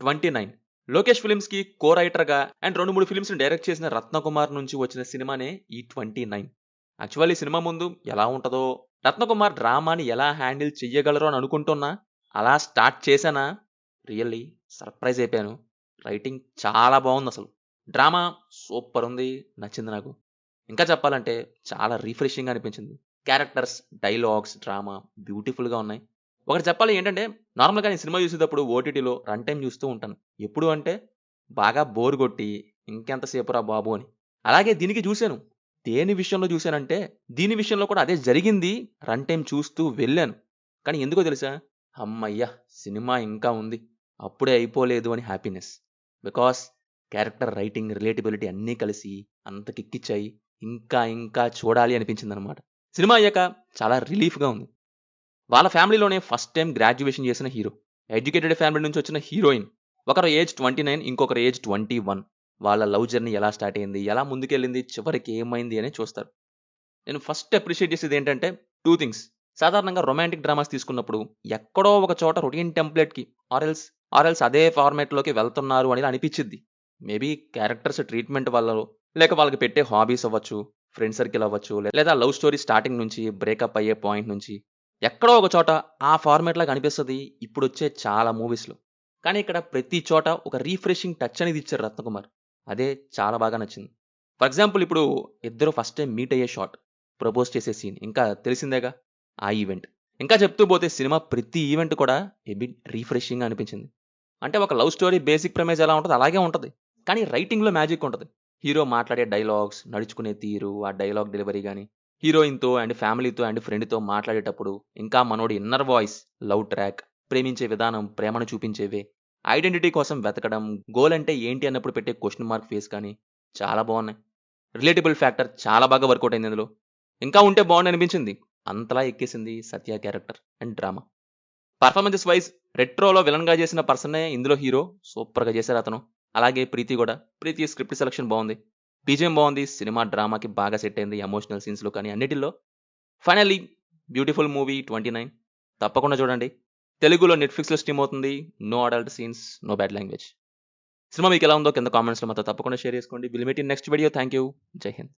29. లోకేష్ ఫిల్మ్స్కి కో రైటర్గా and 2-3 ఫిల్మ్స్ని direct చేసిన రత్నకుమార్ నుంచి వచ్చిన సినిమానే ఈ 29. యాక్చువల్లీ సినిమా ముందు ఎలా ఉంటుందో, రత్నకుమార్ డ్రామాని ఎలా హ్యాండిల్ చెయ్యగలరో అని అనుకుంటున్నా, అలా స్టార్ట్ చేశానా రియల్లీ సర్ప్రైజ్ అయిపోయాను. రైటింగ్ చాలా బాగుంది అసలు. డ్రామా సూపర్ ఉంది, నచ్చింది నాకు. ఇంకా చెప్పాలంటే చాలా రిఫ్రెషింగ్గా అనిపించింది. క్యారెక్టర్స్, డైలాగ్స్, డ్రామా బ్యూటిఫుల్గా ఉన్నాయి. ఒకటి చెప్పాలి ఏంటంటే, నార్మల్‌గా నేను సినిమా చూసేటప్పుడు ఓటీటీలో రన్ టైమ్ చూస్తూ ఉంటాను. ఎప్పుడు అంటే, బాగా బోర్ కొట్టి ఇంకెంతసేపురా బాబు అని. అలాగే దీనికి చూశాను. దేని విషయంలో చూశానంటే, దీని విషయంలో కూడా అదే జరిగింది. రన్ టైమ్ చూస్తూ వెళ్ళాను. కానీ ఎందుకో తెలుసా? హమ్మయ్య! సినిమా ఇంకా ఉంది. అప్పుడే అయిపోలేదు అని happiness. Because character writing, relatability అన్నీ కలిసి అంత కిక్కిచ్చాయి. ఇంకా ఇంకా చూడాలి అనిపించిందనమాట. సినిమా అయ్యాక చాలా రిలీఫ్‌గా ఉంది. వాళ్ళ ఫ్యామిలీలోనే ఫస్ట్ టైమ్ గ్రాడ్యుయేషన్ చేసిన హీరో. ఎడ్యుకేటెడ్ ఫ్యామిలీ నుంచి వచ్చిన హీరోయిన్. ఒకరు ఏజ్ 29, ఇంకొకరు ఏజ్ 21. వాళ్ళ లవ్ జర్నీ ఎలా స్టార్ట్ అయింది? ఎలా ముందుకెళ్ళింది? చివరికి ఏమైంది అని చూస్తారు. నేను ఫస్ట్ అప్రిషియేట్ చేసేది ఏంటంటే 2 థింగ్స్. సాధారణంగా రొమాంటిక్ డ్రామాస్ తీసుకున్నప్పుడు ఎక్కడో ఒక చోట రొటీన్ టెంప్లేట్‌కి ఆర్ ఎల్స్ అదే ఫార్మాట్‌లోకి వెళ్తున్నారు అనేది అనిపిచ్చిద్ది. మేబీ క్యారెక్టర్స్ ట్రీట్‌మెంట్ వల్లో, లేక వాళ్ళకి పెట్టే హాబీస్ అవ్వచ్చు, ఫ్రెండ్ సర్కిల్ అవ్వచ్చు, లేదా లవ్ స్టోరీ స్టార్టింగ్ నుంచి బ్రేకప్ అయ్యే పాయింట్ నుంచి ఎక్కడో ఒక చోట ఆ ఫార్మాట్ లాగా అనిపిస్తది ఇప్పుడొచ్చే చాలా మూవీస్‌లో. కానీ ఇక్కడ ప్రతి చోట ఒక రిఫ్రెషింగ్ టచ్ అనేది ఇచ్చారు రత్నకుమార్. అదే చాలా బాగా నచ్చింది. ఫర్ ఎగ్జాంపుల్ ఇప్పుడు ఇద్దరు ఫస్ట్ టైమ్ మీట్ అయ్యే షాట్, ప్రపోజ్ చేసే సీన్, ఇంకా తెలిసిందేగా ఆ ఈవెంట్. ఇంకా చెప్తూ పోతే సినిమా ప్రతి ఈవెంట్ కూడా ఎ బిట్ రిఫ్రెషింగ్‌గా అనిపించింది. అంటే ఒక లవ్ స్టోరీ బేసిక్ ప్రెమైజ్ ఎలా ఉంటదో అలాగే ఉంటది. కానీ రైటింగ్‌లో మ్యాజిక్ ఉంటది. హీరో మాట్లాడే డైలాగ్స్, నడుచుకునే తీరు, ఆ డైలాగ్ డెలివరీ గాని, హీరోయిన్‌తో అండ్ ఫ్యామిలీతో అండ్ ఫ్రెండ్‌తో మాట్లాడేటప్పుడు, ఇంకా మనోడి ఇన్నర్ వాయిస్, లవ్ ట్రాక్, ప్రేమించే విధానం, ప్రేమను చూపించేవే, ఐడెంటిటీ కోసం వెతకడం, గోల్ అంటే ఏంటి అన్నప్పుడు పెట్టే క్వెషన్ మార్క్ ఫేస్ కానీ చాలా బాగున్నాయి. రిలేటబుల్ ఫ్యాక్టర్ చాలా బాగా వర్కౌట్ అయింది ఇందులో. ఇంకా ఉంటే బాగుండు అనిపించింది. అంతలా ఎక్కేసింది Satya character and drama. Performances wise రెట్రోలో విలన్‌గా చేసిన పర్సనే ఇందులో హీరో. సూపర్‌గా చేశారు అతను. అలాగే ప్రీతి కూడా. ప్రీతి స్క్రిప్ట్ సెలక్షన్ బావుంది. బీజీఎం బావుంది. సినిమా డ్రామాకి బాగా సెట్ అయింది. ఎమోషనల్ సీన్స్‌లో కానీ అన్నిటిల్లో. Finally beautiful movie 29. తప్పకుండా చూడండి. తెలుగులో నెట్‌ఫ్లిక్స్‌లో స్ట్రీమ్ అవుతుంది. No adult scenes, no bad language. Cinema మీకెలా ఉందో కింద కామెంట్స్‌లో మాతో తప్పకుండా షేర్ చేసుకోండి. Will meet in next video. Thank you. Jai Hind.